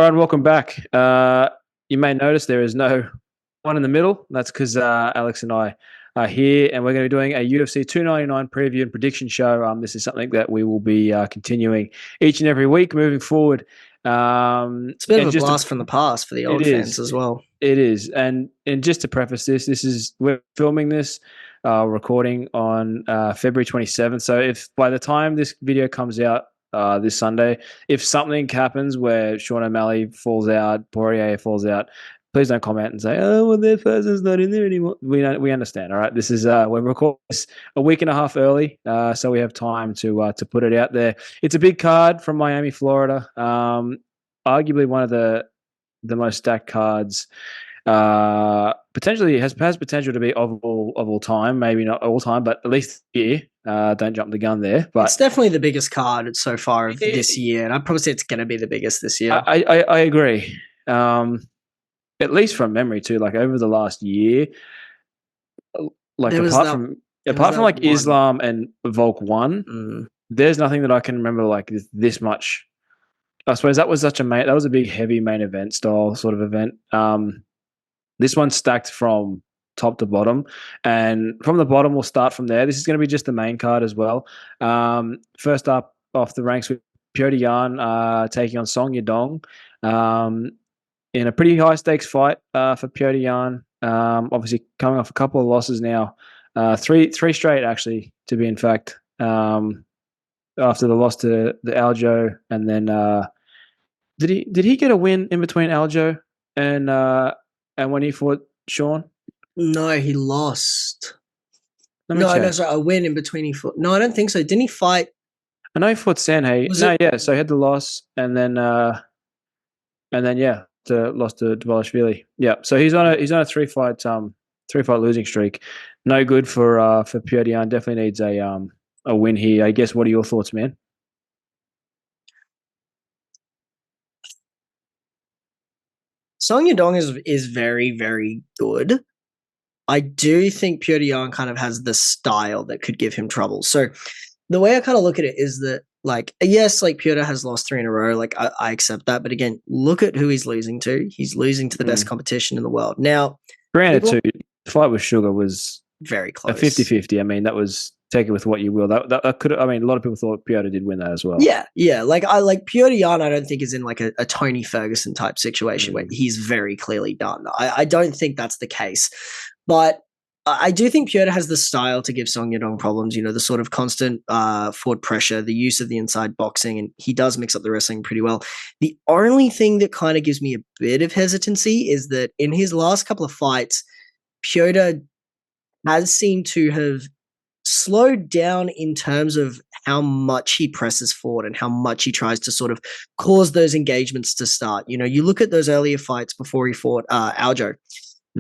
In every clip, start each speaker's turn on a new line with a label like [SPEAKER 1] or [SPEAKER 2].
[SPEAKER 1] right, welcome back. You may notice there is no one in the middle. That's because Alex and I are here, and we're going to be doing a UFC 299 preview and prediction show. This is something that we will be continuing each and every week moving forward.
[SPEAKER 2] It's a bit of a blast from the past for the old fans as well.
[SPEAKER 1] It is, and just to preface this, we're filming this, recording on February 27th. So if by the time this video comes out this Sunday, if something happens where Sean O'Malley falls out, Poirier falls out, please don't comment and say, "Oh, well, their person's not in there anymore." We understand. All right, this is we're recording this a week and a half early, so we have time to put it out there. It's a big card from Miami, Florida. Arguably one of the most stacked cards. Potentially has potential to be of all time. Maybe not all time, but at least year. Don't jump the gun there. But
[SPEAKER 2] it's definitely the biggest card so far of this year, and I'd probably say it's going to be the biggest this year.
[SPEAKER 1] I agree. At least from memory too. Like over the last year, like apart from like one. Islam and Volk 1, there's nothing that I can remember like this much. I suppose that was a big heavy main event style sort of event. This one's stacked from top to bottom, and from the bottom we'll start from there. This is going to be just the main card as well. First up off the ranks with Petr taking on Song Yadong in a pretty high stakes fight for Petr. Obviously coming off a couple of losses now, three straight actually to be in fact. After the loss to the Aljo, and then did he get a win in between Aljo and when he fought Sean?
[SPEAKER 2] No, he lost. No, sorry, a win in between he fought. No, I don't think so. Didn't he fight?
[SPEAKER 1] I know he fought Sanhay. Yeah. So he had the loss, and then lost to Dvalishvili. Yeah. So he's on a three fight losing streak. No good for Petr. Definitely needs a win here. I guess. What are your thoughts, man?
[SPEAKER 2] Song Yadong is very, very good. I do think Petr kind of has the style that could give him trouble. So the way I kind of look at it is that, like, yes, like Petr has lost 3 in a row. Like I accept that. But again, look at who he's losing to. He's losing to the best competition in the world. Now,
[SPEAKER 1] granted, the fight with Sugar was
[SPEAKER 2] very close.
[SPEAKER 1] A 50-50. I mean, that was, take it with what you will. That could, I mean, a lot of people thought Petr did win that as well.
[SPEAKER 2] Yeah. Like Petr, I don't think is in like a Tony Ferguson type situation where he's very clearly done. I don't think that's the case, but I do think Petr has the style to give Song Yadong problems. You know, the sort of constant forward pressure, the use of the inside boxing, and he does mix up the wrestling pretty well. The only thing that kind of gives me a bit of hesitancy is that in his last couple of fights, Petr has seemed to have slowed down in terms of how much he presses forward and how much he tries to sort of cause those engagements to start. You know, you look at those earlier fights before he fought Aljo,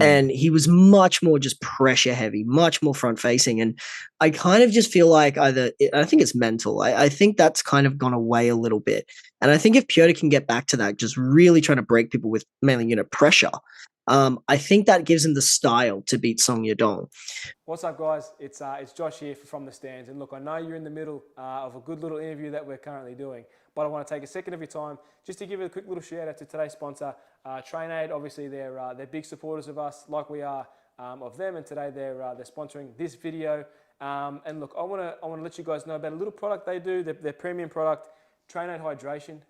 [SPEAKER 2] and he was much more just pressure heavy, much more front facing. And I kind of just feel like I think it's mental. I think that's kind of gone away a little bit. And I think if Petr can get back to that, just really trying to break people with mainly, you know, pressure, I think that gives him the style to beat Song Yadong.
[SPEAKER 3] What's up, guys? It's Josh here from the stands. And look, I know you're in the middle of a good little interview that we're currently doing, but I want to take a second of your time just to give a quick little shout out to today's sponsor, TrainAid. Obviously, they're big supporters of us, like we are of them. And today they're sponsoring this video. And look, I want to let you guys know about a little product they do, their premium product, TrainAid Hydration.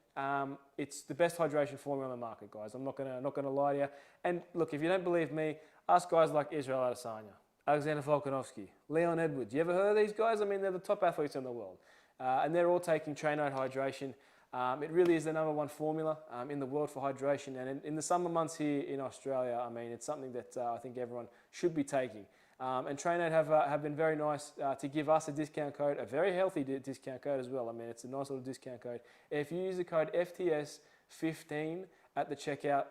[SPEAKER 3] It's the best hydration formula on the market, guys. I'm not gonna lie to you. And look, if you don't believe me, ask guys like Israel Adesanya, Alexander Volkanovski, Leon Edwards. You ever heard of these guys? I mean, they're the top athletes in the world, and they're all taking TrainAid Hydration. It really is the #1 formula in the world for hydration, and in the summer months here in Australia, I mean, it's something that I think everyone should be taking. And TrainAid have been very nice to give us a discount code, a very healthy discount code as well. I mean, it's a nice little discount code. If you use the code FTS15 at the checkout,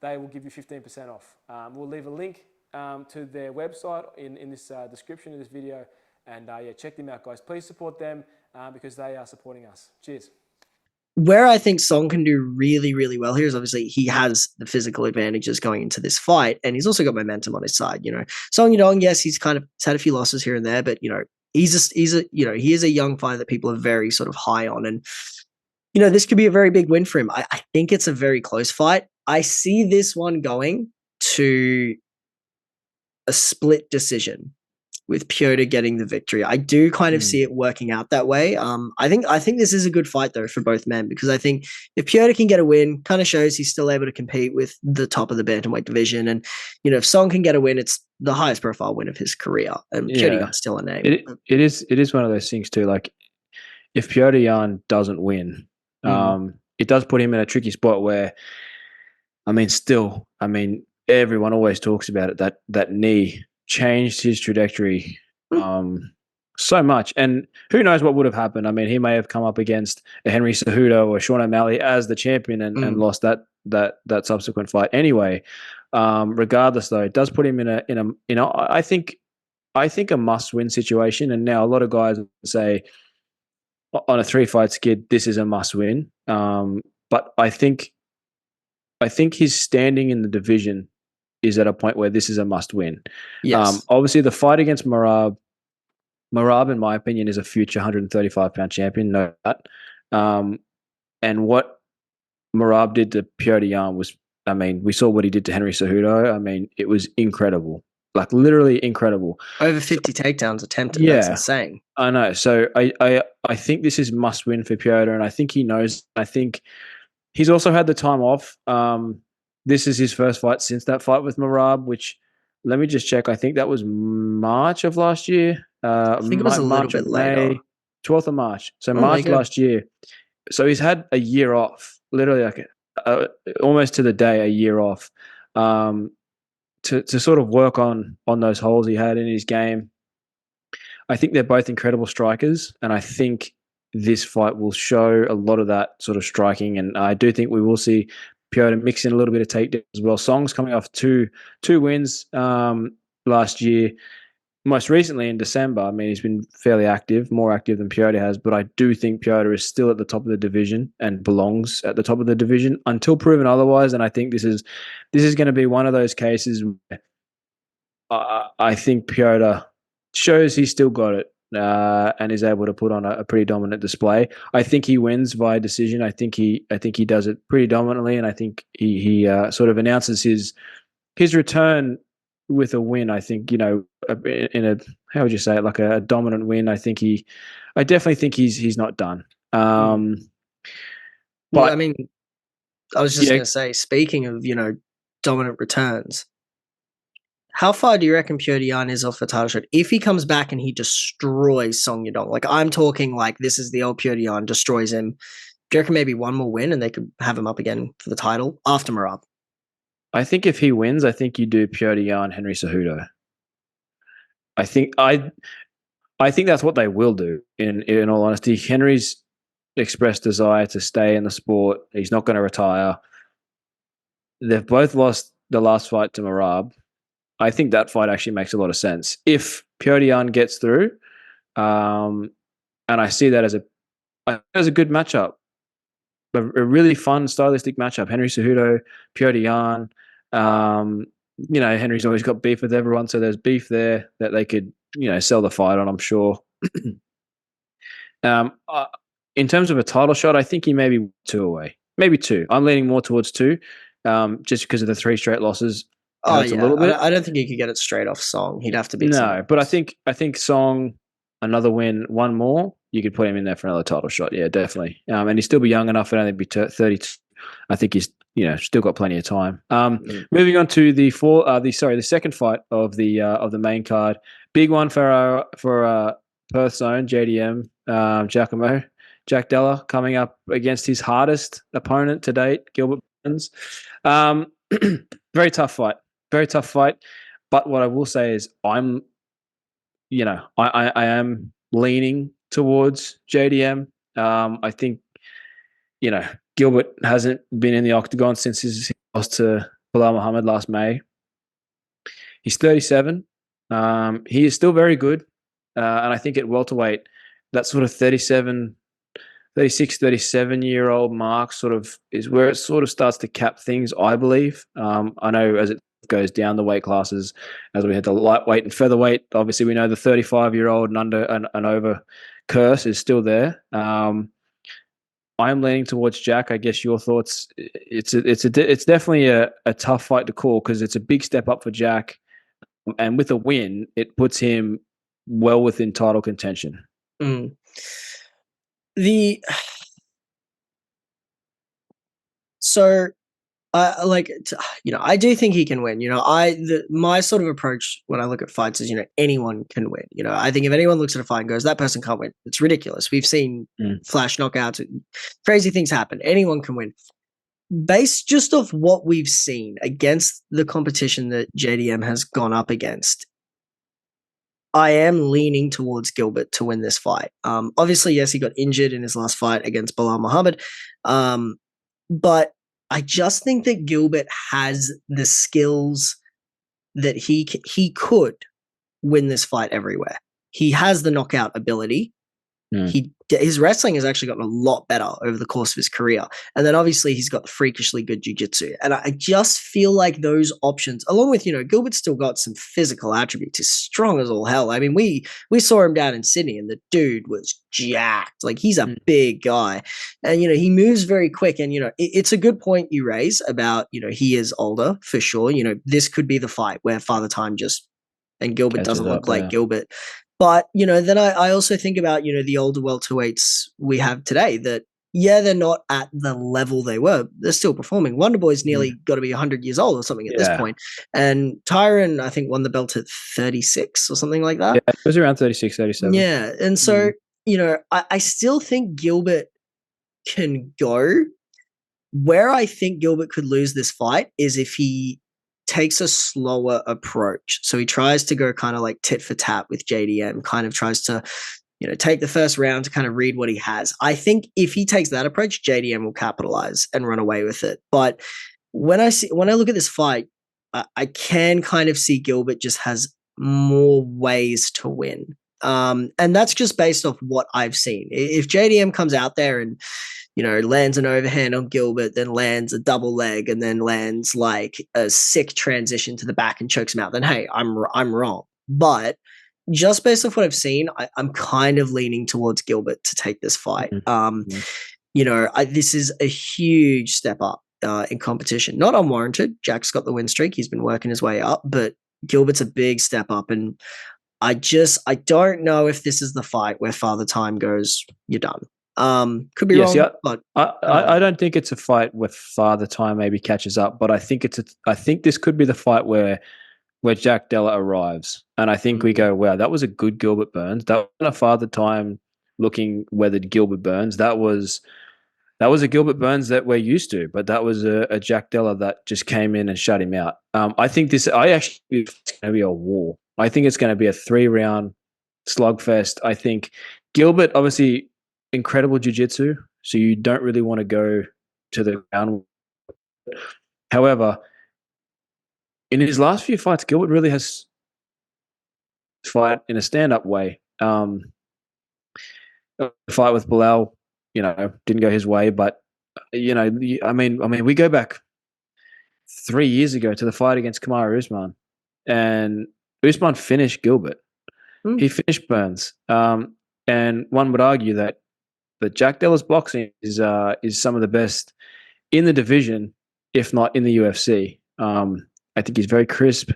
[SPEAKER 3] they will give you 15% off. We'll leave a link to their website in this description of this video. And check them out, guys. Please support them because they are supporting us. Cheers.
[SPEAKER 2] Where I think Song can do really, really well here is obviously he has the physical advantages going into this fight, and he's also got momentum on his side. You know, Song Yadong, yes, he's had a few losses here and there, but you know, he is a young fighter that people are very sort of high on, and this could be a very big win for him. I think it's a very close fight. I see this one going to a split decision with Petr getting the victory. I do kind of see it working out that way. I think this is a good fight though for both men, because I think if Petr can get a win, kind of shows he's still able to compete with the top of the bantamweight division. And if Song can get a win, it's the highest profile win of his career. And Petr still a name.
[SPEAKER 1] It is one of those things too. Like if Petr doesn't win, it does put him in a tricky spot where, everyone always talks about it, that knee changed his trajectory so much. And who knows what would have happened. He may have come up against a Henry Cejudo or Sean O'Malley as the champion and lost that subsequent fight anyway. Regardless, though, it does put him in a I think a must-win situation. And now a lot of guys say on a 3-fight skid, this is a must-win. But I think his standing in the division is at a point where this is a must-win.
[SPEAKER 2] Yes.
[SPEAKER 1] Obviously, the fight against Merab, in my opinion, is a future 135-pound champion. Know that. And what Merab did to Petr was, we saw what he did to Henry Cejudo. It was incredible. Like literally incredible.
[SPEAKER 2] Over 50 takedowns attempted. Yeah. That's insane.
[SPEAKER 1] I know. So I think this is must-win for Petr, and I think he knows. I think he's also had the time off. This is his first fight since that fight with Merab, which, let me just check. I think that was March of last year.
[SPEAKER 2] I think it was a little bit later.
[SPEAKER 1] 12th of March. So March last year. So he's had a year off, literally like almost to the day, a year off, to sort of work on those holes he had in his game. I think they're both incredible strikers, and I think this fight will show a lot of that sort of striking, and I do think we will see Petr mix in a little bit of takedown as well. Song's coming off two wins last year. Most recently in December, he's been fairly active, more active than Petr has, but I do think Petr is still at the top of the division and belongs at the top of the division until proven otherwise. And I think this is going to be one of those cases where I think Petr shows he's still got it and is able to put on a pretty dominant display. I think he wins via decision. I think he does it pretty dominantly, and I think he sort of announces his return with a win. I think, in a, how would you say it, like a dominant win. I definitely think he's not done. But
[SPEAKER 2] I was just going to say, speaking of, dominant returns, how far do you reckon Petr is off the title shot if he comes back and he destroys Song Yadong? Like, I'm talking like this is the old Petr, destroys him. Do you reckon maybe one more win and they could have him up again for the title after Merab?
[SPEAKER 1] I think if he wins, I think you do Petr and Henry Cejudo. I think that's what they will do. In all honesty, Henry's expressed desire to stay in the sport. He's not going to retire. They've both lost the last fight to Merab. I think that fight actually makes a lot of sense if Petr gets through, and I see that as a good matchup, a really fun stylistic matchup. Henry Cejudo, Petr. Henry's always got beef with everyone, so there's beef there that they could sell the fight on, I'm sure. In terms of a title shot, I think he may be 2 away, maybe 2. I'm leaning more towards 2, just because of the 3 straight losses.
[SPEAKER 2] Oh yeah, a little bit. I don't think he could get it straight off Song. He'd have to be
[SPEAKER 1] but I think Song, another win, one more, you could put him in there for another title shot. Yeah, definitely. And he'd still be young enough, and only be 32. I think he's still got plenty of time. Moving on to the second fight of the main card. Big one for Perth's own JDM, Jack Della, coming up against his hardest opponent to date, Gilbert. Very tough fight. But what I will say is I am leaning towards JDM. I think, Gilbert hasn't been in the octagon since his loss to Bilal Muhammad last May. He's 37. He is still very good. And I think at welterweight, that sort of 36, 37-year-old mark sort of is where it sort of starts to cap things, I believe. I know as it goes down the weight classes, as we head to lightweight and featherweight, obviously we know the 35-year-old and under and over curse is still there. I'm leaning towards Jack. I guess your thoughts. It's definitely a tough fight to call because it's a big step up for Jack, and with a win, it puts him well within title contention.
[SPEAKER 2] Mm. I do think he can win. My sort of approach when I look at fights is, anyone can win. I think if anyone looks at a fight and goes, that person can't win, it's ridiculous. We've seen flash knockouts, crazy things happen. Anyone can win. Based just off what we've seen against the competition that JDM has gone up against, I am leaning towards Gilbert to win this fight. Obviously, yes, he got injured in his last fight against Belal Muhammad, but I just think that Gilbert has the skills that he could win this fight everywhere. He has the knockout ability. His wrestling has actually gotten a lot better over the course of his career. And then obviously he's got freakishly good jiu-jitsu. And I just feel like those options, along with, Gilbert's still got some physical attributes. He's strong as all hell. I mean, we saw him down in Sydney and the dude was jacked. Like, he's a big guy. And, he moves very quick. And, it's a good point you raise about, he is older for sure. This could be the fight where Father Time and Gilbert doesn't look like Gilbert. But, then I also think about, the older welterweights we have today that, they're not at the level they were. They're still performing. Wonderboy's nearly got to be 100 years old or something at this point. And Tyron, I think, won the belt at 36 or something like that.
[SPEAKER 1] Yeah, it was around 36, 37.
[SPEAKER 2] Yeah. And so, I still think Gilbert can go. Where I think Gilbert could lose this fight is if he takes a slower approach. So he tries to go kind of like tit for tat with JDM, kind of tries to, take the first round to kind of read what he has. I think if he takes that approach, JDM will capitalize and run away with it. But when I look at this fight, I can kind of see Gilbert just has more ways to win. And that's just based off what I've seen. If JDM comes out there and, lands an overhand on Gilbert, then lands a double leg, and then lands like a sick transition to the back and chokes him out, then hey, I'm wrong. But just based off what I've seen, I'm kind of leaning towards Gilbert to take this fight. This is a huge step up in competition. Not unwarranted. Jack's got the win streak. He's been working his way up, but Gilbert's a big step up. And I don't know if this is the fight where Father Time goes, you're done. Could be wrong, but
[SPEAKER 1] I don't think it's a fight where Father Time maybe catches up, but I think this could be the fight where Jack Della arrives, and I think we go, wow, that was a good Gilbert Burns. That wasn't a Father Time looking weathered Gilbert Burns. That was a Gilbert Burns that we're used to, but that was a Jack Della that just came in and shut him out. I think it's going to be a war. I think it's going to be a 3-round slugfest. I think Gilbert, obviously, incredible jiu-jitsu, so you don't really want to go to the ground. However, in his last few fights, Gilbert really has fight in a stand-up way. The fight with Belal, didn't go his way, but I mean, we go back 3 years ago to the fight against Kamaru Usman, and Usman finished Gilbert. He finished Burns, and one would argue that Jack Della's boxing is some of the best in the division, if not in the UFC. I think he's very crisp,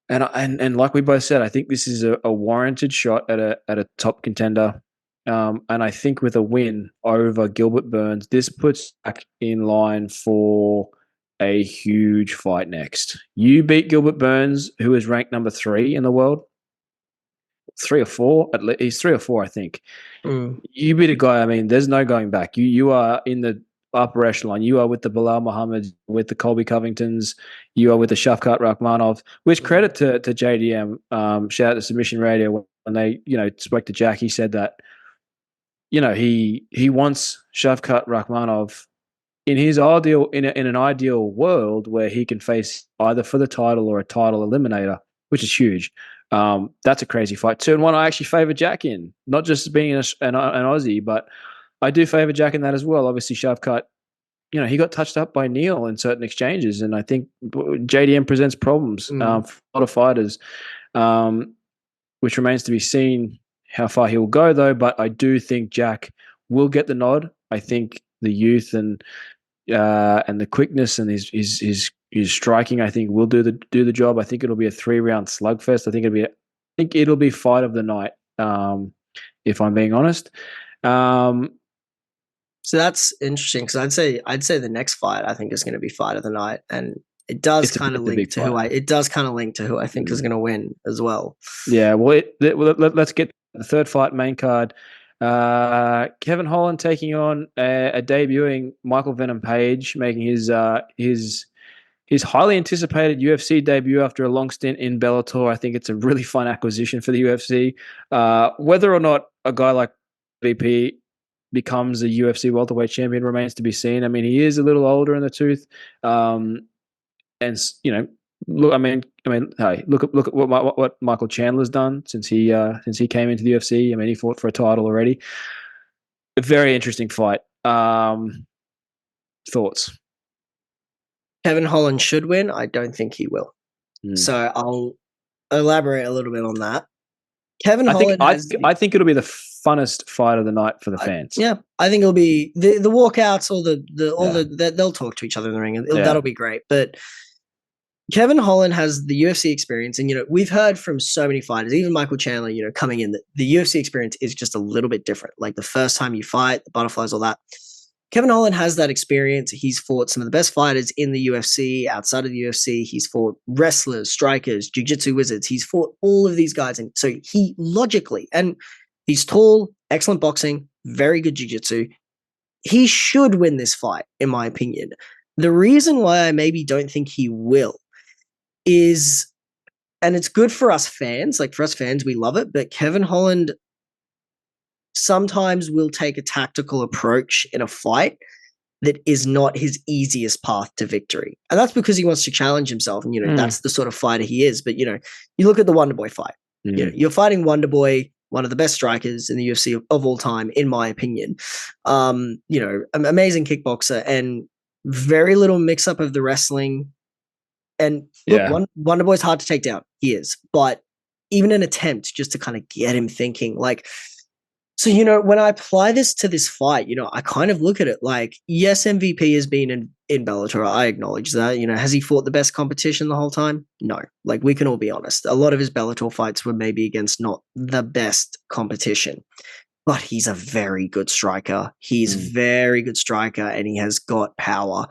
[SPEAKER 1] and like we both said, I think this is a warranted shot at a top contender. And I think with a win over Gilbert Burns, this puts Jack in line for a huge fight next. You beat Gilbert Burns, who is ranked number 3 in the world. 3 or 4, at least. He's 3 or 4, I think. You beat a guy, I mean, there's no going back. You are in the upper echelon. You are with the Belal Muhammad, with the Colby Covingtons. You are with the Shavkat Rakhmonov, which credit to JDM. Shout out to Submission Radio when they, spoke to Jack. He said that, he wants Shavkat Rakhmonov in his ideal, in an ideal world where he can face either for the title or a title eliminator, which is huge. That's a crazy fight too, and one I actually favor Jack in, not just being an Aussie, but I do favor Jack in that as well. Obviously, Shavkat, he got touched up by Neil in certain exchanges, and I think JDM presents problems for a lot of fighters, which remains to be seen how far he will go, though. But I do think Jack will get the nod. I think the youth and the quickness and his striking, I think, will do the job. I think it'll be a 3-round slugfest. I think it'll be fight of the night. If I'm being honest.
[SPEAKER 2] So that's interesting because I'd say the next fight I think is going to be fight of the night, and it does kind of link to who I think is going to win as well.
[SPEAKER 1] Yeah, well, let's get the third fight, main card. Kevin Holland taking on a debuting Michael Venom Page, making his highly anticipated UFC debut after a long stint in Bellator. I think it's a really fun acquisition for the UFC. Whether or not a guy like VP becomes a UFC welterweight champion remains to be seen. I mean, he is a little older in the tooth, and look. I mean, hey, look at what Michael Chandler's done since he came into the UFC. I mean, he fought for a title already. A very interesting fight. Thoughts?
[SPEAKER 2] Kevin Holland should win. I don't think he will. So I'll elaborate a little bit on that.
[SPEAKER 1] I think it'll be the funnest fight of the night for the fans.
[SPEAKER 2] I think it'll be the walkouts or they'll talk to each other in the ring. That'll be great. But Kevin Holland has the UFC experience, and we've heard from so many fighters, even Michael Chandler, coming in, that the UFC experience is just a little bit different. Like the first time you fight, the butterflies, all that. Kevin Holland has that experience. He's fought some of the best fighters in the UFC, outside of the UFC. He's fought wrestlers, strikers, jiu-jitsu wizards. He's fought all of these guys. And so he logically, and he's tall, excellent boxing, very good jiu-jitsu. He should win this fight, in my opinion. The reason why I maybe don't think he will is, and it's good for us fans, like for us fans, we love it, but Kevin Holland sometimes will take a tactical approach in a fight that is not his easiest path to victory. And that's because he wants to challenge himself. And, that's the sort of fighter he is. But, you look at the Wonderboy fight. You're fighting Wonderboy, one of the best strikers in the UFC of all time, in my opinion. Amazing kickboxer and very little mix up of the wrestling. And look, Wonderboy's hard to take down. He is. But even an attempt just to kind of get him thinking, like, so, when I apply this to this fight, I kind of look at it like, yes, MVP has been in Bellator. I acknowledge that. Has he fought the best competition the whole time? No. Like, we can all be honest. A lot of his Bellator fights were maybe against not the best competition. But he's a very good striker. He's very good striker, and he has got power.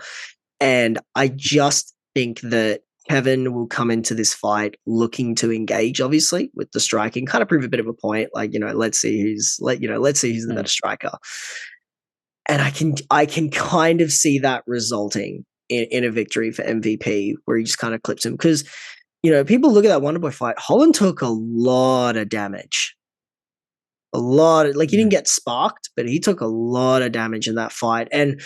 [SPEAKER 2] And I just think that Kevin will come into this fight looking to engage, obviously, with the striking, kind of prove a bit of a point. Like, let's see who's the better striker. And I can kind of see that resulting in a victory for MVP, where he just kind of clips him. Because, people look at that Wonderboy fight. Holland took a lot of damage. He didn't get sparked, but he took a lot of damage in that fight. And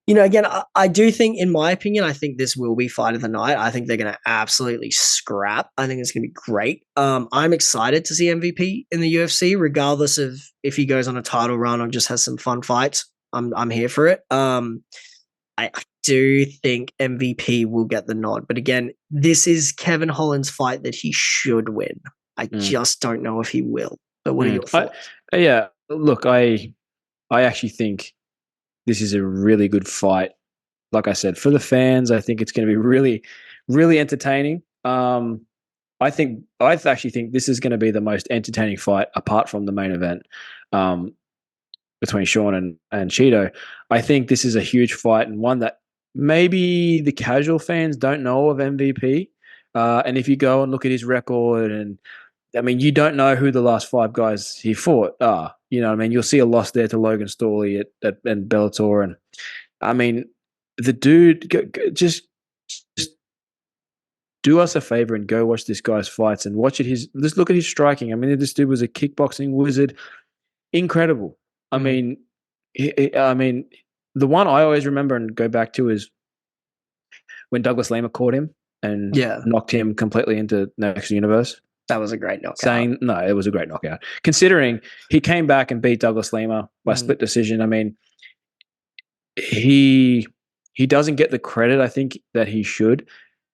[SPEAKER 2] again, I do think, in my opinion, I think this will be fight of the night. I think they're going to absolutely scrap. I think it's going to be great. I'm excited to see MVP in the UFC, regardless of if he goes on a title run or just has some fun fights. I'm here for it. I do think MVP will get the nod. But again, this is Kevin Holland's fight that he should win. I just don't know if he will. But what are your thoughts?
[SPEAKER 1] Look, I actually think this is a really good fight. Like I said, for the fans, I think it's going to be really, really entertaining. I actually think this is going to be the most entertaining fight apart from the main event between Sean and Chito. I think this is a huge fight, and one that maybe the casual fans don't know of MVP. And if you go and look at his record, and I mean, you don't know who the last 5 guys he fought are. You'll see a loss there to Logan Storley at Bellator. And I mean, the dude, just do us a favor and go watch this guy's fights and watch it. Just look at his striking. I mean, this dude was a kickboxing wizard. Incredible. I mean, the one I always remember and go back to is when Douglas Lima caught him and knocked him completely into Next Universe.
[SPEAKER 2] That was a great knockout.
[SPEAKER 1] It was a great knockout. Considering he came back and beat Douglas Lima by split decision. I mean, he doesn't get the credit I think that he should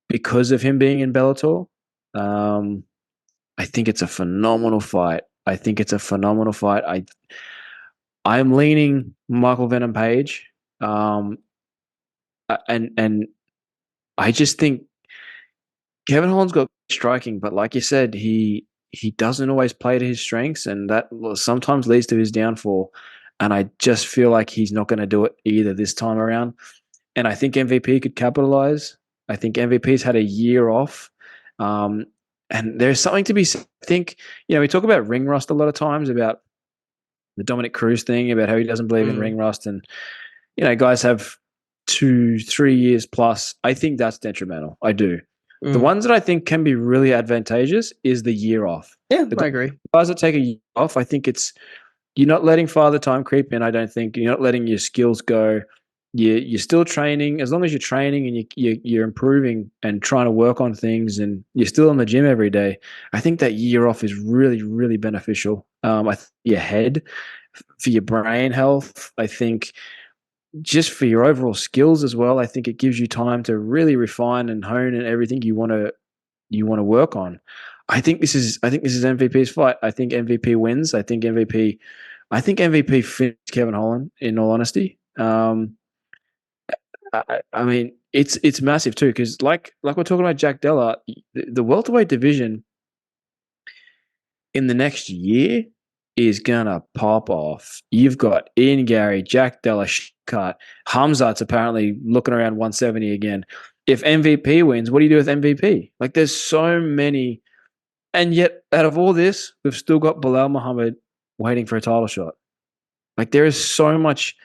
[SPEAKER 1] because of him being in Bellator. I think it's a phenomenal fight. I'm leaning Michael Venom Page, and I just think Kevin Holland's got striking, but like you said, he doesn't always play to his strengths, and that sometimes leads to his downfall. And I just feel like he's not going to do it either this time around. And I think MVP could capitalize. I think MVP's had a year off. And there's something to be said. I think, we talk about ring rust a lot of times, about the Dominic Cruz thing, about how he doesn't believe in ring rust. And, guys have 2-3 years plus. I think that's detrimental. I do. The ones that I think can be really advantageous is the year off.
[SPEAKER 2] Yeah, I agree.
[SPEAKER 1] Guys that take a year off, I think you're not letting father time creep in. I don't think you're not letting your skills go. You're still training. As long as you're training and you're improving and trying to work on things, and you're still in the gym every day, I think that year off is really, really beneficial. Your head, for your brain health, I think just for your overall skills as well. I think it gives you time to really refine and hone in everything you want to work on. I think this is MVP's fight. I think MVP wins. I think MVP finished Kevin Holland, in all honesty. I mean, it's massive too, because like we're talking about Jack Della, the welterweight division in the next year is gonna pop off. You've got Ian Gary, Jack Della, cut. Hamzat's apparently looking around 170 again. If MVP wins, what do you do with MVP? Like, there's so many, and yet out of all this, we've still got Bilal Muhammad waiting for a title shot. Like, there is so much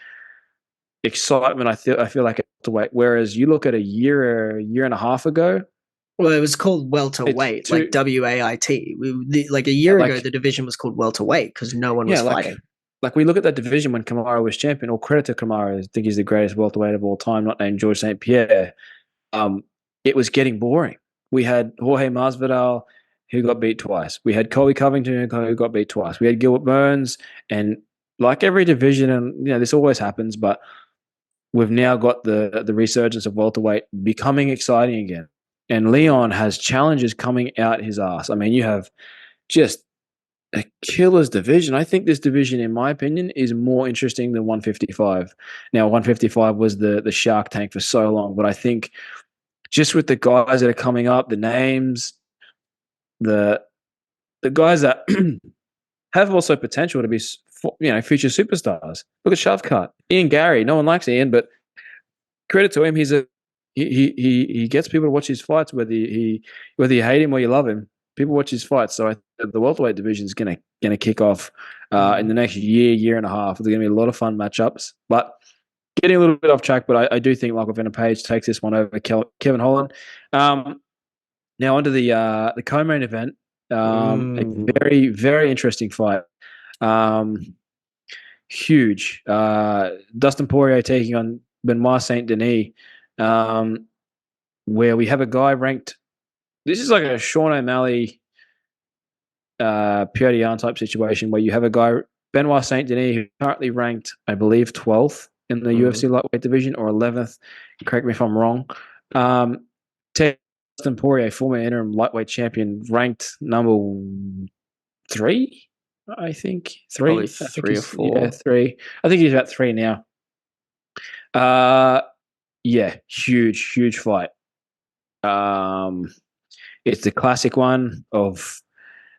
[SPEAKER 1] excitement. I feel like to wait. Whereas you look at a year and a half ago.
[SPEAKER 2] Well, it was called welterweight, like WAIT. Like a year ago, the division was called welterweight because no one was fighting.
[SPEAKER 1] Like, we look at that division when Kamaru was champion. All credit to Kamaru. I think he's the greatest welterweight of all time, not named George St. Pierre. It was getting boring. We had Jorge Masvidal, who got beat twice. We had Colby Covington, who got beat twice. We had Gilbert Burns, and like every division, and this always happens, but we've now got the resurgence of welterweight becoming exciting again. And Leon has challenges coming out his ass. I mean, you have just a killer's division. I think this division, in my opinion, is more interesting than 155. Now, 155 was the Shark Tank for so long, but I think just with the guys that are coming up, the names, the guys that have also potential to be, future superstars. Look at Shavkat, Ian Gary. No one likes Ian, but credit to him. He gets people to watch his fights, whether you hate him or you love him. People watch his fights. So the welterweight division is gonna kick off in the next year and a half. There's gonna be a lot of fun matchups. But getting a little bit off track, but I do think Michael Venom Page takes this one over Kevin Holland. Now onto the co-main event. A very, very interesting fight. Huge. Dustin Poirier taking on Benoit Saint-Denis, where we have a guy ranked. This is like a Sean O'Malley, Petr Yan type situation, where you have a guy, Benoit Saint-Denis, who's currently ranked, I believe, 12th in the UFC lightweight division, or 11th. Correct me if I'm wrong. Dustin Poirier, former interim lightweight champion, ranked number 3. I think 3.
[SPEAKER 2] Probably 3 or 4.
[SPEAKER 1] Yeah, 3. I think he's about 3 now. Huge fight. It's the classic one of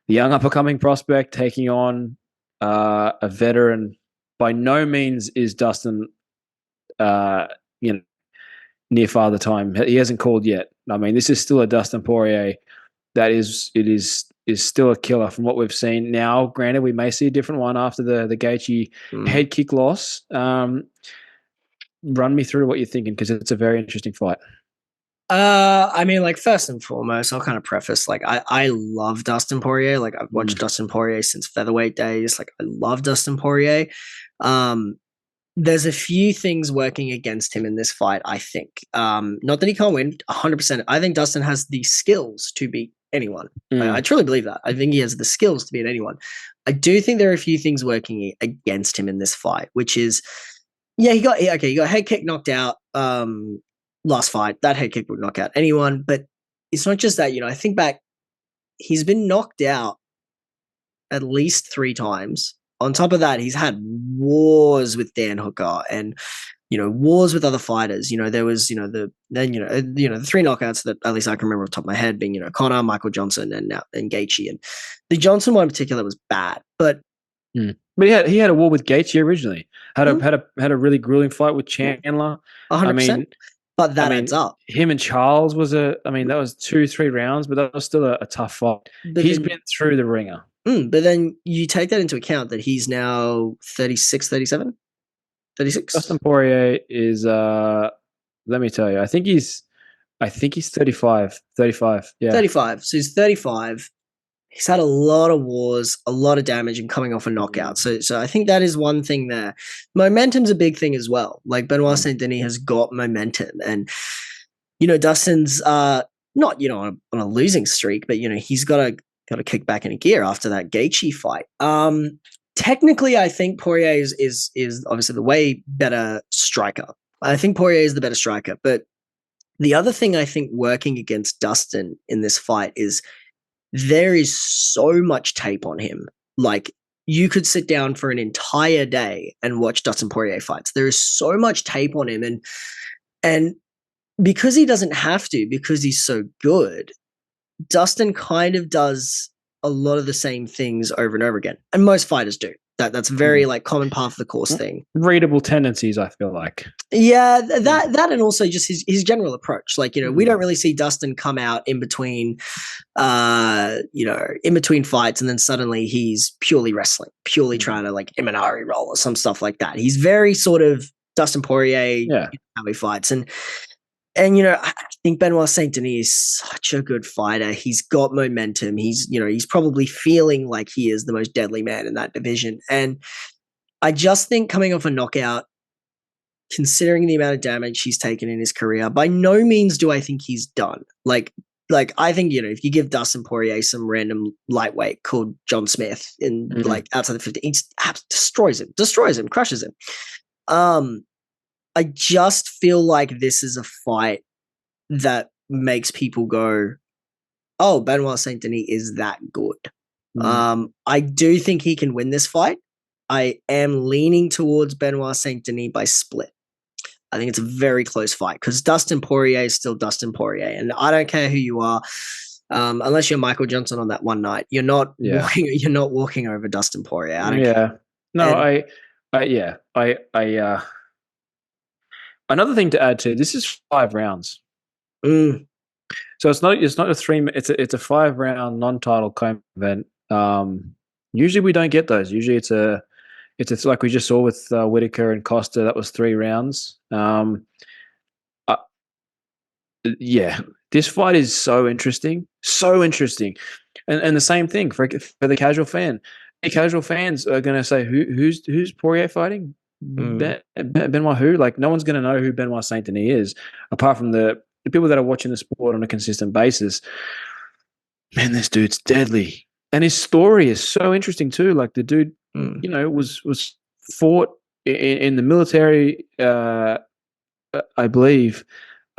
[SPEAKER 1] the young up-and-coming prospect taking on a veteran. By no means is Dustin, near father time. He hasn't called yet. I mean, this is still a Dustin Poirier that is still a killer from what we've seen. Now, granted, we may see a different one after the Gaethje head kick loss. Run me through what you're thinking, because it's a very interesting fight.
[SPEAKER 2] I mean, like, first and foremost, I'll kind of preface, like, I love Dustin Poirier. Like, I've watched Dustin Poirier since featherweight days. Like, I love Dustin Poirier. There's a few things working against him in this fight, I think. Not that he can't win 100%. I think Dustin has the skills to beat anyone. I truly believe that. I think he has the skills to beat anyone. I do think there are a few things working against him in this fight, which is, he got head kick knocked out last fight. That head kick would knock out anyone. But it's not just that. I think back, he's been knocked out at least 3 times on top of that, he's had wars with Dan Hooker and, wars with other fighters. There was, the 3 knockouts that at least I can remember off the top of my head being, Conor, Michael Johnson, and Gaethje. And the Johnson one in particular was bad, but
[SPEAKER 1] he had a war with Gaethje originally. Had a really grueling fight with Chandler.
[SPEAKER 2] 100%. But that adds up.
[SPEAKER 1] Him and Charles that was 2-3 rounds, but that was still a tough fight. He's been through the ringer.
[SPEAKER 2] But then you take that into account that he's now 36, 37? 36?
[SPEAKER 1] Dustin Poirier is, let me tell you, I think he's 35. 35, yeah.
[SPEAKER 2] 35. So he's 35. He's had a lot of wars, a lot of damage, and coming off a knockout. So I think that is one thing there. Momentum's a big thing as well. Like Benoit Saint-Denis has got momentum, and Dustin's not on a losing streak, but he's got to kick back in a gear after that Gaethje fight. Technically, I think Poirier is obviously the way better striker. I think Poirier is the better striker, but the other thing I think working against Dustin in this fight is there is so much tape on him. Like, you could sit down for an entire day and watch Dustin Poirier fights. There is so much tape on him, and because he doesn't have to, because he's so good, Dustin kind of does a lot of the same things over and over again, and most fighters do. That's very like common path of the course thing.
[SPEAKER 1] Readable tendencies, I feel like.
[SPEAKER 2] Yeah, that and also just his general approach. Like, we don't really see Dustin come out in between fights and then suddenly he's purely wrestling, purely trying to like Imanari roll or some stuff like that. He's very sort of Dustin Poirier, how he fights. And I think Benoit Saint-Denis is such a good fighter. He's got momentum. He's probably feeling like he is the most deadly man in that division. And I just think coming off a knockout, considering the amount of damage he's taken in his career, by no means do I think he's done. Like I think, if you give Dustin Poirier some random lightweight called John Smith in like outside the 50, he destroys him, crushes him. I just feel like this is a fight that makes people go, oh, Benoit Saint-Denis is that good. I do think he can win this fight. I am leaning towards Benoit Saint-Denis by split. I think it's a very close fight because Dustin Poirier is still Dustin Poirier. And I don't care who you are, unless you're Michael Johnson on that one night, you're not walking over Dustin Poirier. I don't care.
[SPEAKER 1] No, another thing to add to this is 5 rounds. So it's not a 3. It's a 5-round non-title co-main event. Usually we don't get those. Usually it's like we just saw with Whitaker and Costa. That was 3 rounds. This fight is so interesting, and the same thing for the casual fan. The casual fans are going to say, who's Poirier fighting? Benoit who? Like, no one's going to know who Benoit Saint-Denis is, apart from the people that are watching the sport on a consistent basis. Man, this dude's deadly, and his story is so interesting too. Like, the dude, was fought in the military, I believe,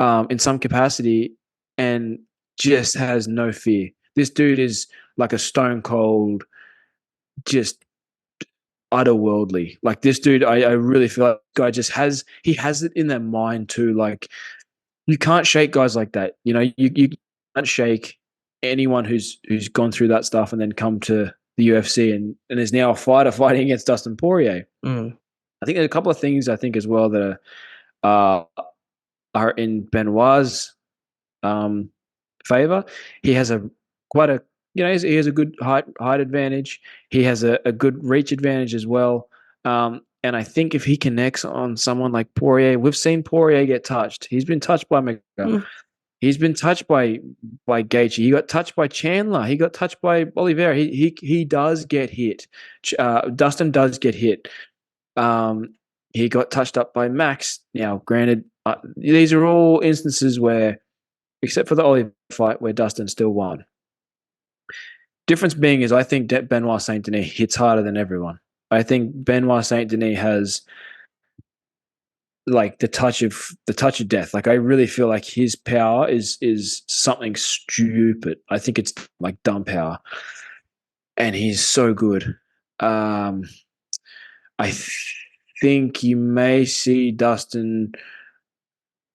[SPEAKER 1] in some capacity, and just has no fear. This dude is like a stone cold, just otherworldly. Like, this dude, I really feel like this guy just has it in their mind too. Like, you can't shake guys like that. You can't shake anyone who's gone through that stuff and then come to the UFC and is now a fighter fighting against Dustin Poirier. I think there's a couple of things I think as well that are in Benoit's favor. He has he has a good height advantage. He has a good reach advantage as well. And I think if he connects on someone like Poirier, we've seen Poirier get touched. He's been touched by McGregor. He's been touched by Gaethje. He got touched by Chandler. He got touched by Oliveira. He does get hit. Dustin does get hit. He got touched up by Max. Now, granted, these are all instances where, except for the Oliveira fight, where Dustin still won. Difference being is I think Benoit Saint-Denis hits harder than everyone. I think Benoit Saint-Denis has like the touch of death. Like, I really feel like his power is something stupid. I think it's like dumb power, and he's so good. I think you may see Dustin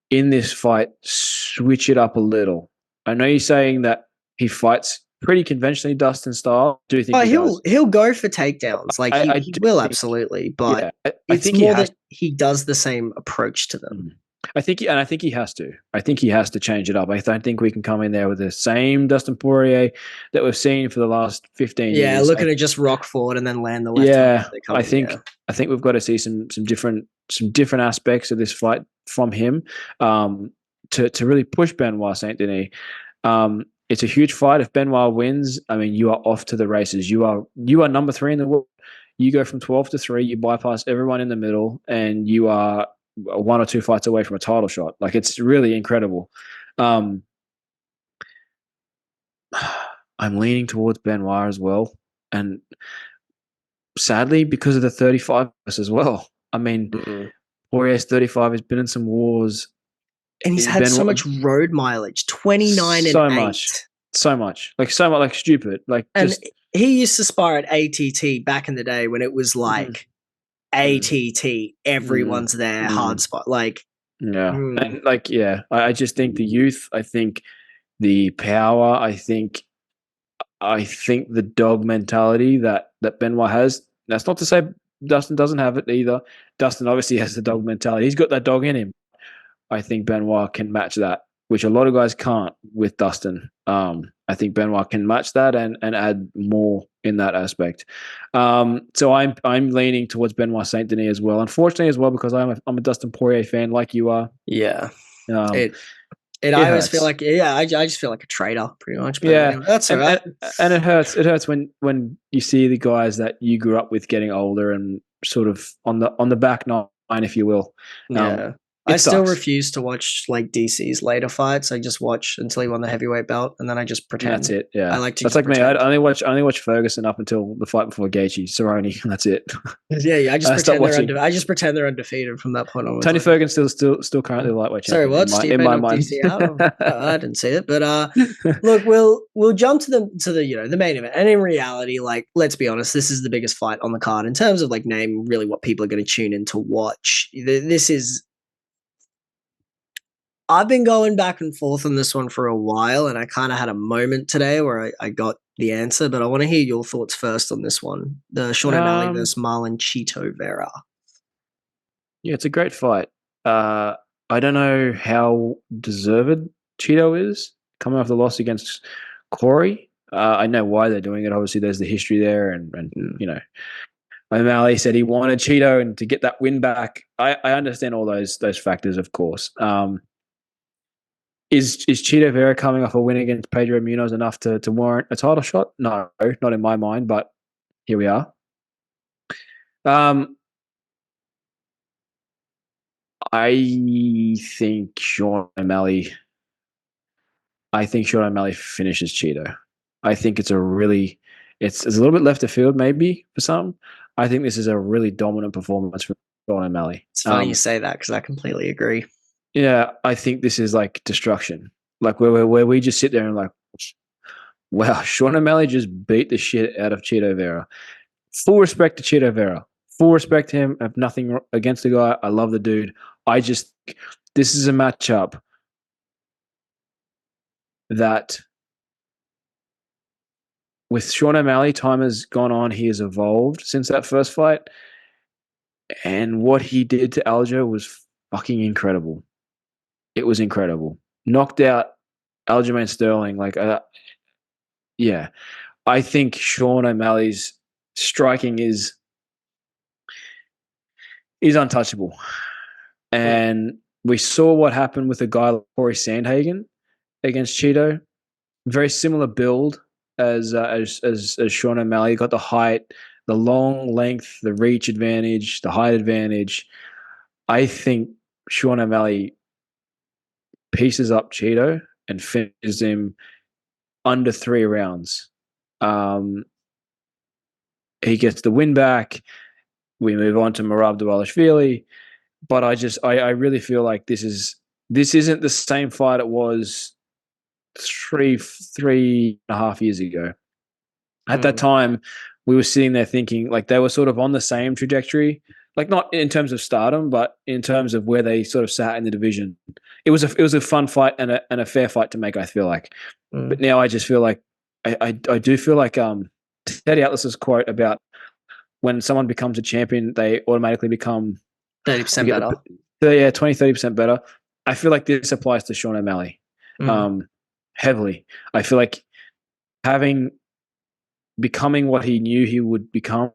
[SPEAKER 1] in this fight switch it up a little. I know you're saying that he fights pretty conventionally Dustin style. Do you think
[SPEAKER 2] he'll go for takedowns? Like he will absolutely, but it's more that he does the same approach to them.
[SPEAKER 1] I think he has to. I think he has to change it up. I don't think we can come in there with the same Dustin Poirier that we've seen for the last 15 years.
[SPEAKER 2] Yeah, looking to just rock forward and then land the left.
[SPEAKER 1] Yeah, I think we've got to see some different aspects of this fight from him to really push Benoit Saint-Denis. It's a huge fight. If Benoit wins, I mean, you are off to the races. You are number 3 in the world. You go from 12 to 3. You bypass everyone in the middle, and you are 1 or 2 fights away from a title shot. Like, it's really incredible. I'm leaning towards Benoit as well, and sadly, because of the 35 as well. I mean, Poirier's 35. He's been in some wars.
[SPEAKER 2] And he's had so much road mileage, 29 and 8.
[SPEAKER 1] So much, like stupid. Like,
[SPEAKER 2] and he used to spar at ATT back in the day when it was like ATT, everyone's there, hard spot. Like,
[SPEAKER 1] and like, I just think the youth. I think the power. I think the dog mentality that Benoit has. That's not to say Dustin doesn't have it either. Dustin obviously has the dog mentality. He's got that dog in him. I think Benoit can match that, which a lot of guys can't with Dustin. I think Benoit can match that and add more in that aspect. So I'm leaning towards Benoit Saint-Denis as well. Unfortunately as well, because I'm a Dustin Poirier fan like you are.
[SPEAKER 2] Yeah. I always feel like, I just feel like a traitor pretty much. But anyway, that's all right.
[SPEAKER 1] And it hurts. It hurts when you see the guys that you grew up with getting older and sort of on the back nine, if you will.
[SPEAKER 2] Yeah. I still refuse to watch like DC's later fights. I just watch until he won the heavyweight belt, and then I just pretend.
[SPEAKER 1] That's it. Yeah,
[SPEAKER 2] I like to.
[SPEAKER 1] That's like pretend. Me. I only watch Ferguson up until the fight before Gaethje, Cerrone, and that's it.
[SPEAKER 2] Yeah. I just pretend they're undefeated from that point on.
[SPEAKER 1] Tony Ferguson's still currently lightweight champion.
[SPEAKER 2] Sorry, what?
[SPEAKER 1] In my mind.
[SPEAKER 2] DC out? I didn't see it, but look, we'll jump to the main event, and in reality, like, let's be honest, this is the biggest fight on the card in terms of like name, really what people are going to tune in to watch. This is. I've been going back and forth on this one for a while, and I kind of had a moment today where I got the answer, but I want to hear your thoughts first on this one. The Sean O'Malley versus Marlon Chito Vera.
[SPEAKER 1] Yeah, it's a great fight. I don't know how deserved Chito is coming off the loss against Corey. I know why they're doing it. Obviously, there's the history there, and you know, O'Malley said he wanted Chito and to get that win back. I understand all those factors, of course. Is Chito Vera coming off a win against Pedro Munoz enough to warrant a title shot? No, not in my mind, but here we are. I think Sean O'Malley finishes Chito. I think it's a little bit left of field maybe for some. I think this is a really dominant performance from Sean O'Malley.
[SPEAKER 2] It's funny you say that because I completely agree.
[SPEAKER 1] Yeah, I think this is like destruction. Like where we just sit there and like, wow, Sean O'Malley just beat the shit out of Chito Vera. Full respect to Chito Vera. Full respect to him. I have nothing against the guy. I love the dude. This is a matchup that with Sean O'Malley, time has gone on. He has evolved since that first fight. And what he did to Aljo was fucking incredible. It was incredible. Knocked out Aljamain Sterling. I think Sean O'Malley's striking is untouchable. And we saw what happened with a guy like Corey Sandhagen against Chito. Very similar build as Sean O'Malley. Got the height, the long length, the reach advantage, the height advantage. I think Sean O'Malley pieces up Chito and finishes him under 3 rounds. He gets the win back. We move on to Merab Dvalishvili. But I really feel like this isn't the same fight it was 3.5 years ago. At that time, we were sitting there thinking like they were sort of on the same trajectory, like not in terms of stardom, but in terms of where they sort of sat in the division. It was a fun fight and a fair fight to make, I feel like. But now I just feel like I do feel like Teddy Atlas's quote about when someone becomes a champion, they automatically become
[SPEAKER 2] 30% better.
[SPEAKER 1] 20-30% better. I feel like this applies to Sean O'Malley heavily. I feel like becoming what he knew he would become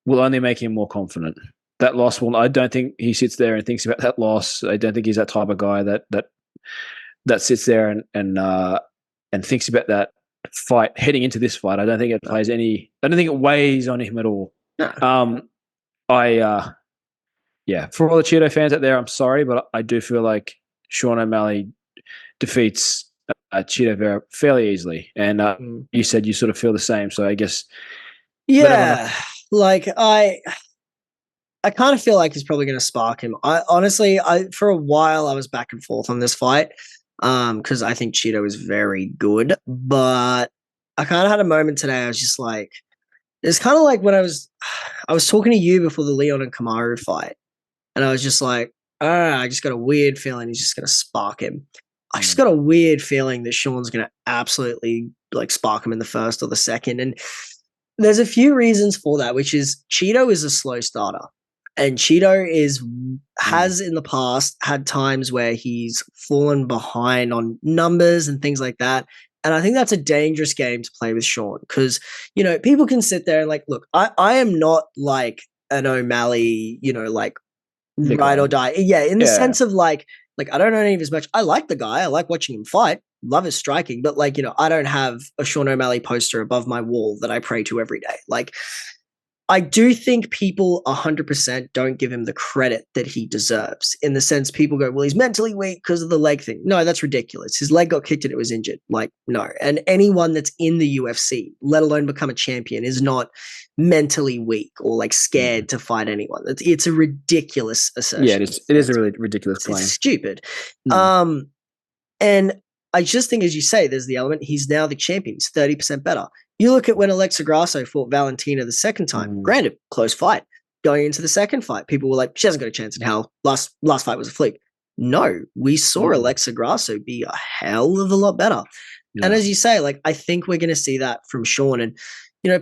[SPEAKER 1] will only make him more confident. That loss I don't think he sits there and thinks about that loss. I don't think he's that type of guy that sits there and thinks about that fight heading into this fight. I don't think it plays I don't think it weighs on him at all.
[SPEAKER 2] No.
[SPEAKER 1] For all the Chito fans out there, I'm sorry, but I do feel like Sean O'Malley defeats Chito Vera fairly easily. And you said you sort of feel the same. So I guess.
[SPEAKER 2] Yeah. Like I kind of feel like he's probably going to spark him. Honestly, for a while I was back and forth on this fight because I think Chito is very good. But I kind of had a moment today. I was just like, it's kind of like when I was talking to you before the Leon and Kamaru fight. And I was just like, I just got a weird feeling he's just going to spark him. I just got a weird feeling that Sean's going to absolutely like spark him in the first or the second. And there's a few reasons for that, which is Chito is a slow starter. And Chito has in the past had times where he's fallen behind on numbers and things like that. And I think that's a dangerous game to play with Sean because, people can sit there and like, look, I am not like an O'Malley, like ride or die. Yeah, in the sense of like I don't know any of his match. I like the guy. I like watching him fight. Love his striking. But like, I don't have a Sean O'Malley poster above my wall that I pray to every day. Like, I do think people 100% don't give him the credit that he deserves in the sense people go, well, he's mentally weak because of the leg thing. No, that's ridiculous. His leg got kicked and it was injured. Like, no. And anyone that's in the UFC, let alone become a champion, is not mentally weak or like scared to fight anyone. It's a ridiculous assertion.
[SPEAKER 1] Yeah, it is a really ridiculous claim.
[SPEAKER 2] It's stupid. And I just think, as you say, there's the element. He's now the champion. He's 30% better. You look at when Alexa Grasso fought Valentina the second time. Granted, close fight. Going into the second fight, people were like, she hasn't got a chance in hell. Last fight was a fluke. No, we saw Alexa Grasso be a hell of a lot better. Yeah. And as you say, like, I think we're going to see that from Sean. And,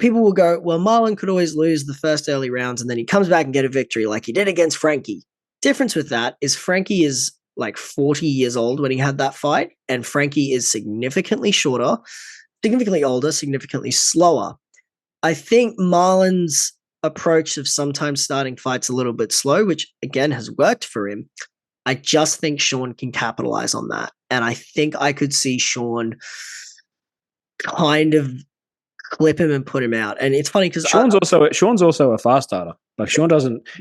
[SPEAKER 2] people will go, well, Marlon could always lose the first early rounds and then he comes back and get a victory like he did against Frankie. Difference with that is Frankie is like 40 years old when he had that fight, and Frankie is significantly shorter, significantly older, significantly slower. I think Marlon's approach of sometimes starting fights a little bit slow, which again has worked for him. I just think Sean can capitalize on that. And I think I could see Sean kind of clip him and put him out. And it's funny because
[SPEAKER 1] Sean's also a fast starter. Like Sean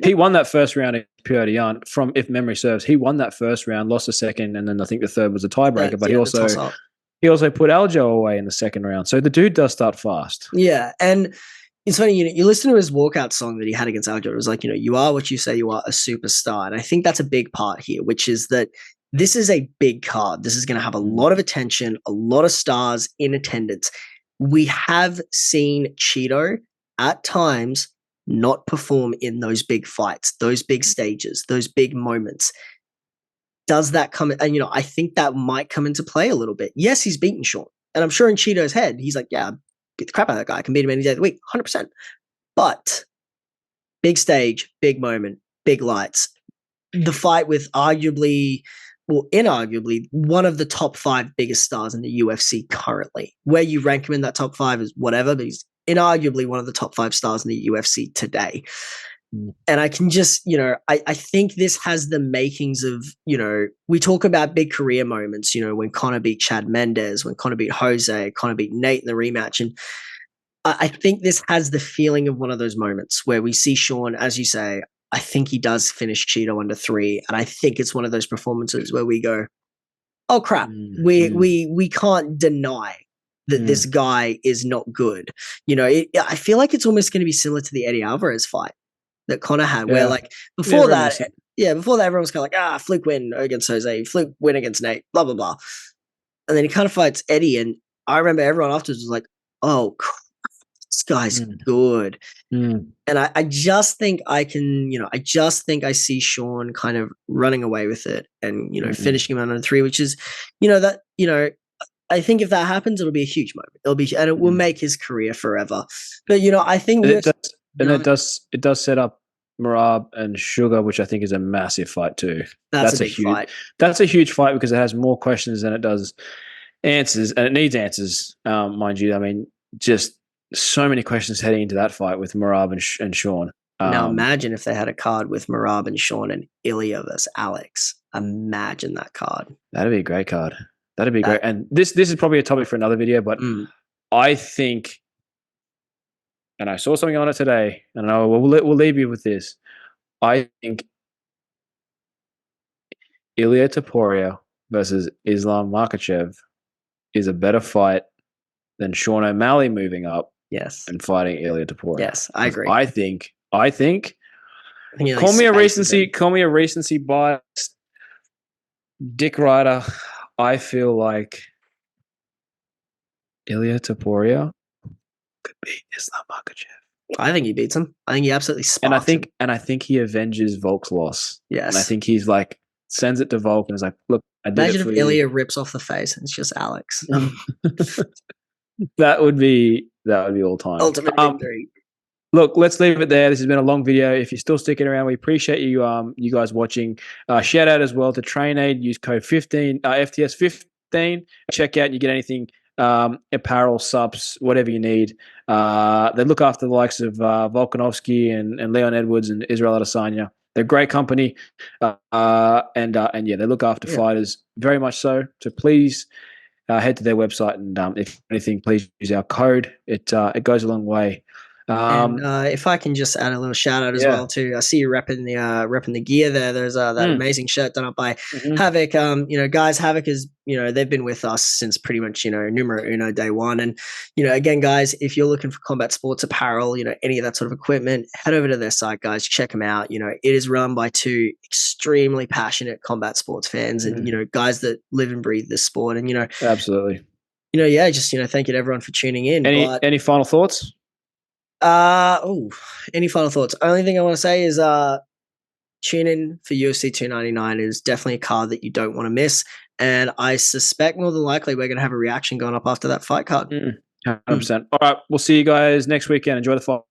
[SPEAKER 1] he won that first round in Poirier from, if memory serves, he won that first round, lost the second, and then I think the third was a tiebreaker. But he also put Aljo away in the second round. So the dude does start fast.
[SPEAKER 2] Yeah. And it's funny, you listen to his walkout song that he had against Aljo. It was like, you are what you say you are, a superstar. And I think that's a big part here, which is that this is a big card. This is going to have a lot of attention, a lot of stars in attendance. We have seen Chito at times not perform in those big fights, those big stages, those big moments. Does that come? And, I think that might come into play a little bit. Yes, he's beaten Sean. And I'm sure in Chito's head, he's like, yeah, get the crap out of that guy. I can beat him any day of the week, 100%. But big stage, big moment, big lights. The fight with inarguably, one of the top 5 biggest stars in the UFC currently. Where you rank him in that top 5 is whatever, but he's inarguably one of the top 5 stars in the UFC today. And I can just, I think this has the makings of, we talk about big career moments, when Conor beat Chad Mendes, when Conor beat Jose, Conor beat Nate in the rematch. And I think this has the feeling of one of those moments where we see Sean, as you say, I think he does finish Chito under 3. And I think it's one of those performances where we go, oh crap, we can't deny that this guy is not good. I feel like it's almost going to be similar to the Eddie Alvarez fight that Conor had, where like before that, everyone was kind of like, fluke win against Jose, fluke win against Nate, blah, blah, blah. And then he kind of fights Eddie. And I remember everyone afterwards was like, oh, this guy's good. And I just think I can, I just think I see Sean kind of running away with it and, finishing him on 3, which is, I think if that happens, it'll be a huge moment. And it will make his career forever. But, I think
[SPEAKER 1] it does set up Merab and Sugar, which I think is a massive fight too.
[SPEAKER 2] That's a huge fight.
[SPEAKER 1] That's a huge fight because it has more questions than it does answers, and it needs answers, mind you. I mean, just so many questions heading into that fight with Merab and Sean.
[SPEAKER 2] Now imagine if they had a card with Merab and Sean and Ilya versus Alex. Imagine that card.
[SPEAKER 1] That'd be a great card. That'd be great. And this is probably a topic for another video, but I think, and I saw something on it today, and we'll leave you with this. I think Ilya Topuria versus Islam Makhachev is a better fight than Sean O'Malley moving up, and fighting Ilya Topuria.
[SPEAKER 2] Yes, I agree.
[SPEAKER 1] I think. Call me a recency biased dick rider. I feel like Ilya Topuria could beat Islam Makhachev.
[SPEAKER 2] I think he beats him. I think he absolutely sparks him.
[SPEAKER 1] And I think he avenges Volk's loss.
[SPEAKER 2] Yes.
[SPEAKER 1] And I think he's like sends it to Volk and is like, look, I did
[SPEAKER 2] Imagine
[SPEAKER 1] it for
[SPEAKER 2] if
[SPEAKER 1] you.
[SPEAKER 2] Ilya rips off the face and it's just Alex.
[SPEAKER 1] That would be all time.
[SPEAKER 2] Ultimate victory.
[SPEAKER 1] Look, let's leave it there. This has been a long video. If you're still sticking around, we appreciate you guys watching. Shout out as well to TrainAid. Use code FTS15. Check out and you get anything, apparel, subs, whatever you need. They look after the likes of Volkanovski and Leon Edwards and Israel Adesanya. They're a great company. And they look after fighters very much so. So please head to their website and if anything, please use our code. It goes a long way.
[SPEAKER 2] And if I can just add a little shout out as well too, I see you repping the gear there. There's that amazing shirt done up by Havokk. Guys, Havokk is they've been with us since pretty much numero uno day one. And again, guys, if you're looking for combat sports apparel, any of that sort of equipment, head over to their site, guys. Check them out. It is run by 2 extremely passionate combat sports fans and guys that live and breathe this sport. And
[SPEAKER 1] absolutely.
[SPEAKER 2] Just thank you to everyone for tuning in.
[SPEAKER 1] Any final thoughts?
[SPEAKER 2] Any final thoughts? Only thing I want to say is tune in for UFC 299. It is definitely a card that you don't want to miss, and I suspect more than likely we're going to have a reaction going up after that fight card.
[SPEAKER 1] 100%. All right, we'll see you guys next weekend. Enjoy the fight.